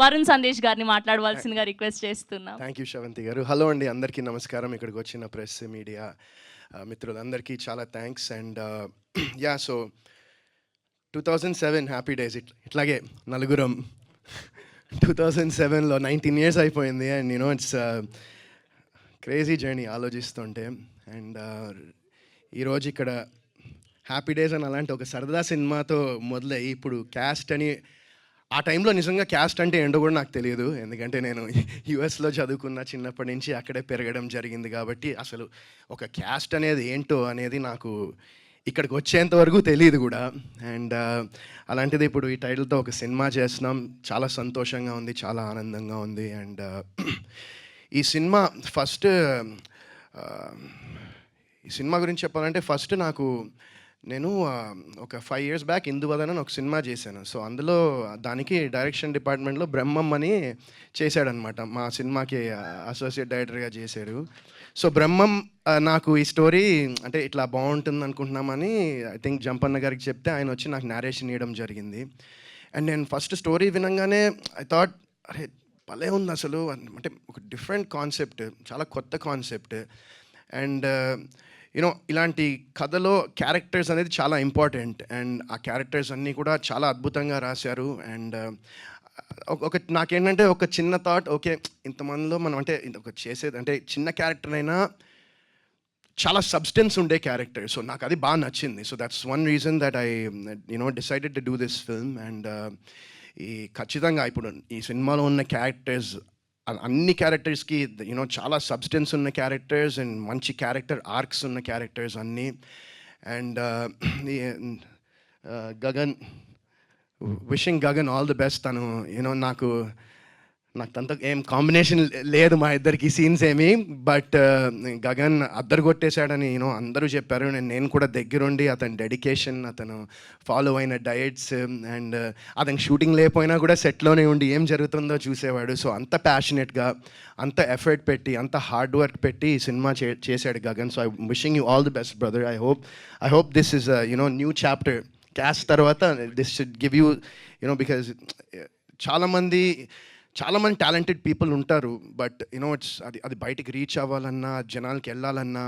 వరుణ్ సందేశ్ గారిని మాట్లాడవలసిందిగా రిక్వెస్ట్ చేస్తున్నాం. థ్యాంక్ యూ శ్రవంతి గారు. హలో అండి, అందరికీ నమస్కారం. ఇక్కడికి వచ్చిన ప్రెస్ మీడియా మిత్రులందరికీ చాలా thanks. And yeah, so 2007 happy days. ఇట్లాగే నలుగురం 2007లో 19 years అయిపోయింది. And you know it's crazy journey ఆలోచిస్తుంటే. అండ్ ఈరోజు ఇక్కడ హ్యాపీ డేస్ అని అలాంటి ఒక సరదా సినిమాతో మొదలయ్యి ఇప్పుడు క్యాస్ట్ అని, ఆ టైంలో నిజంగా క్యాస్ట్ అంటే ఏంటో కూడా నాకు తెలియదు. ఎందుకంటే నేను యుఎస్లో చదువుకున్న, చిన్నప్పటి నుంచి అక్కడే పెరగడం జరిగింది. కాబట్టి అసలు ఒక క్యాస్ట్ అనేది ఏంటో అనేది నాకు ఇక్కడికి వచ్చేంత వరకు తెలియదు కూడా. అండ్ అలాంటిది ఇప్పుడు ఈ టైటిల్తో ఒక సినిమా చేస్తున్నాం. చాలా సంతోషంగా ఉంది, చాలా ఆనందంగా ఉంది. అండ్ ఈ సినిమా ఈ సినిమా గురించి చెప్పాలంటే ఫస్ట్ నేను ఒక 5 years బ్యాక్ ఇందువదన అని ఒక సినిమా చేశాను. సో అందులో దానికి డైరెక్షన్ డిపార్ట్మెంట్లో బ్రహ్మం అని చేశాడనమాట. మా సినిమాకి అసోసియేట్ డైరెక్టర్గా చేశారు. సో బ్రహ్మం నాకు ఈ స్టోరీ అంటే ఇట్లా బాగుంటుంది అనుకుంటున్నామని ఐ థింక్ జంపన్న గారికి చెప్తే ఆయన వచ్చి నాకు నేరేషన్ ఇవ్వడం జరిగింది. అండ్ నేను ఫస్ట్ స్టోరీ వినంగానే ఐ థాట్, అరే భలే ఉంది అసలు. అంటే ఒక డిఫరెంట్ కాన్సెప్ట్, చాలా కొత్త కాన్సెప్ట్. అండ్ యూనో ఇలాంటి కథలో క్యారెక్టర్స్ అనేది చాలా ఇంపార్టెంట్. అండ్ ఆ క్యారెక్టర్స్ అన్నీ కూడా చాలా అద్భుతంగా రాశారు. అండ్ నాకేంటంటే ఒక చిన్న థాట్, ఓకే ఇంతమందిలో మనం అంటే ఒక చేసేది అంటే చిన్న క్యారెక్టర్ అయినా చాలా సబ్స్టెన్స్ ఉండే క్యారెక్టర్. సో నాకు అది బాగా నచ్చింది. So that's one reason that I decided to do this film. And ఈ ఖచ్చితంగా ఇప్పుడు ఈ సినిమాలో ఉన్న క్యారెక్టర్స్ అన్ని క్యారెక్టర్స్కి చాలా సబ్స్టెన్స్ ఉన్న క్యారెక్టర్స్ అండ్ మంచి క్యారెక్టర్ ఆర్క్స్ ఉన్న క్యారెక్టర్స్ అన్నీ. And Gagan, wishing Gagan all the best. తను నాకు తనతో ఏం కాంబినేషన్ లేదు మా ఇద్దరికి సీన్స్ ఏమి, బట్ గగన్ అద్దరు కొట్టేశాడని అందరూ చెప్పారు. నేను కూడా దగ్గరుండి అతని డెడికేషన్, అతను ఫాలో అయిన డయట్స్ అండ్ అతను షూటింగ్ లేకపోయినా కూడా సెట్లోనే ఉండి ఏం జరుగుతుందో చూసేవాడు. సో అంత ప్యాషనెట్గా, అంత ఎఫర్ట్ పెట్టి, అంత హార్డ్ వర్క్ పెట్టి ఈ సినిమా చేశాడు Gagan. So I wishing you all the best brother. I hope this is new chapter. Cast తర్వాత this should give you because చాలామంది టాలెంటెడ్ పీపుల్ ఉంటారు. బట్ అది బయటికి రీచ్ అవ్వాలన్నా, జనాలకి వెళ్ళాలన్నా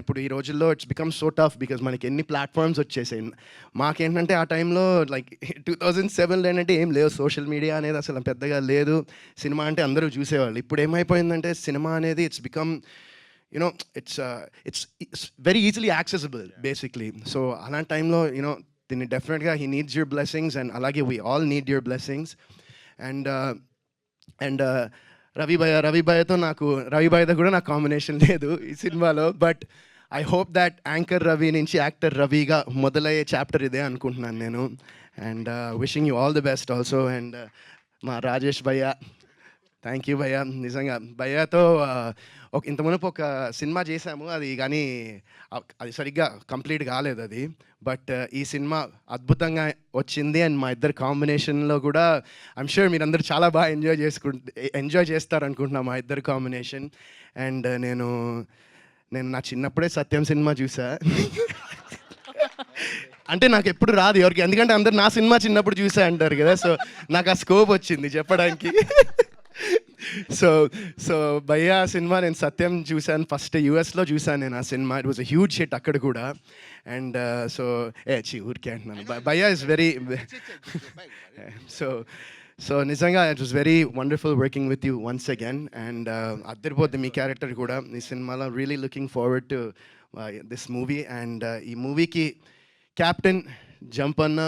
ఇప్పుడు ఈ రోజుల్లో it's become so tough because మనకి ఎన్ని ప్లాట్ఫామ్స్ వచ్చేసాయి. మాకేంటంటే ఆ టైంలో లైక్ 2007లో ఏంటంటే ఏం లేవు, సోషల్ మీడియా అనేది అసలు పెద్దగా లేదు. సినిమా అంటే అందరూ చూసేవాళ్ళు. ఇప్పుడు ఏమైపోయిందంటే సినిమా అనేది it's become it's very easily accessible basically. So అలాంటి టైంలో దీన్ని డెఫినెట్గా he needs your blessings. And అలాగే we all need your blessings. And Ravi భయ్యతో కూడా నాకు కాంబినేషన్ లేదు ఈ సినిమాలో. But I hope that anchor Ravi నుంచి యాక్టర్ రవిగా మొదలయ్యే చాప్టర్ ఇదే అనుకుంటున్నాను నేను. And wishing you all the best also. And మా రాజేష్ భయ్య, థ్యాంక్ యూ భయ్య. నిజంగా భయ్యతో ఇంతమునుపు ఒక సినిమా చేశాము, అది కానీ అది సరిగ్గా కంప్లీట్ కాలేదు అది. బట్ ఈ సినిమా అద్భుతంగా వచ్చింది. అండ్ మా ఇద్దరు కాంబినేషన్లో కూడా ఐమ్ షూర్ మీరందరూ చాలా బాగా ఎంజాయ్ చేస్తారనుకుంటున్నా మా ఇద్దరు కాంబినేషన్. అండ్ నేను నా చిన్నప్పుడే సత్యం సినిమా చూసా. అంటే నాకు ఎప్పుడు రాదు ఎవరికి, ఎందుకంటే అందరు నా సినిమా చిన్నప్పుడు చూసా అంటారు కదా. సో నాకు ఆ స్కోప్ వచ్చింది చెప్పడానికి. సో భయ్యా సినిమా నేను సత్యం చూశాను, ఫస్ట్ యూఎస్లో చూశాను నేను ఆ సినిమా. It was a huge hit అక్కడ కూడా. అండ్ సో ఊరికే అంటున్నాను, భయ్యా ఇస్ వెరీ సో నిజంగా it was very wonderful working with you once again. And అద్దరిపోద్ది మీ క్యారెక్టర్ కూడా ఈ సినిమాలో. Really looking forward to this movie. And ఈ మూవీకి కెప్టెన్ జంపన్న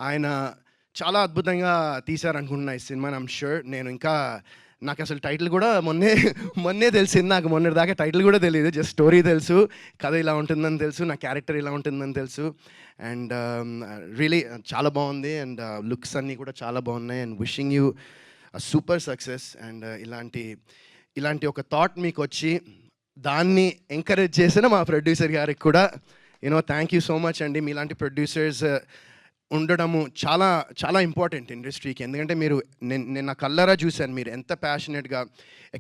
ఆయన చాలా అద్భుతంగా తీశారనుకుంటున్నా ఈ సినిమాని. ఐమ్ షూర్ నాకు అసలు టైటిల్ కూడా మొన్నే తెలిసింది. నాకు మొన్నటిదాకా టైటిల్ కూడా తెలియదు, జస్ట్ స్టోరీ తెలుసు, కథ ఇలా ఉంటుందని తెలుసు, నా క్యారెక్టర్ ఇలా ఉంటుందని తెలుసు. అండ్ రియలీ చాలా బాగుంది. అండ్ లుక్స్ అన్నీ కూడా చాలా బాగున్నాయి. And wishing you super success. And ఇలాంటి ఒక థాట్ మీకు వచ్చి దాన్ని ఎంకరేజ్ చేసిన మా ప్రొడ్యూసర్ గారికి కూడా థ్యాంక్ యూ సో మచ్ అండి. మీలాంటి ప్రొడ్యూసర్స్ ఉండడము చాలా చాలా ఇంపార్టెంట్ ఇండస్ట్రీకి. ఎందుకంటే మీరు నేను నా కళ్ళారా చూశాను మీరు ఎంత ప్యాషనెట్గా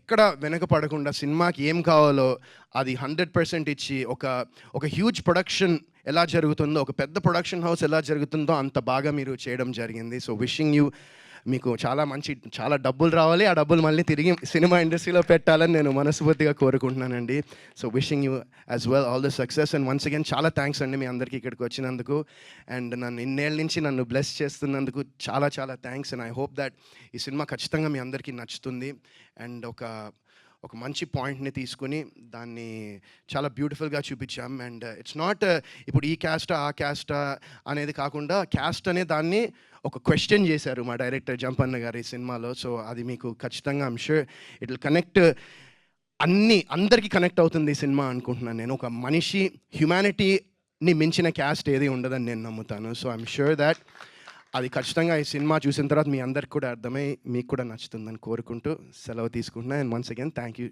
ఎక్కడ వెనకపడకుండా సినిమాకి ఏం కావాలో అది 100% ఇచ్చి ఒక హ్యూజ్ ప్రొడక్షన్ ఎలా జరుగుతుందో, ఒక పెద్ద ప్రొడక్షన్ హౌస్ ఎలా జరుగుతుందో అంత బాగా మీరు చేయడం జరిగింది. సో విషింగ్ యూ మీకు చాలా డబ్బులు రావాలి, ఆ డబ్బులు మళ్ళీ తిరిగి సినిమా ఇండస్ట్రీలో పెట్టాలని నేను మనస్ఫూర్తిగా కోరుకుంటున్నానండి. So wishing you as well all the success and once again చాలా థ్యాంక్స్ అండి మీ అందరికీ ఇక్కడికి వచ్చినందుకు అండ్ ఇన్నేళ్ళ నుంచి నన్ను బ్లెస్ చేస్తున్నందుకు చాలా చాలా thanks and I hope that ఈ సినిమా ఖచ్చితంగా మీ అందరికీ నచ్చుతుంది అండ్ ఒక మంచి పాయింట్ని తీసుకుని దాన్ని చాలా బ్యూటిఫుల్గా చూపించాం అండ్ ఇట్స్ నాట్ ఇప్పుడు ఈ క్యాస్టా ఆ క్యాస్టా అనేది కాకుండా క్యాస్ట్ అనే దాన్ని ఒక క్వశ్చన్ చేశారు మా డైరెక్టర్ జంపన్న గారు ఈ సినిమాలో. సో అది మీకు ఖచ్చితంగా I'm sure it will connect, అందరికీ కనెక్ట్ అవుతుంది ఈ సినిమా అనుకుంటున్నాను నేను. ఒక మనిషి హ్యుమానిటీని మించిన క్యాస్ట్ ఏది ఉండదని నేను నమ్ముతాను. సో ఐమ్ షూర్ దాట్ అది ఖచ్చితంగా ఈ సినిమా చూసిన తర్వాత మీ అందరికి కూడా అర్థమై మీకు కూడా నచ్చుతుందని కోరుకుంటూ సెలవు తీసుకుంటున్నాను. And once again thank you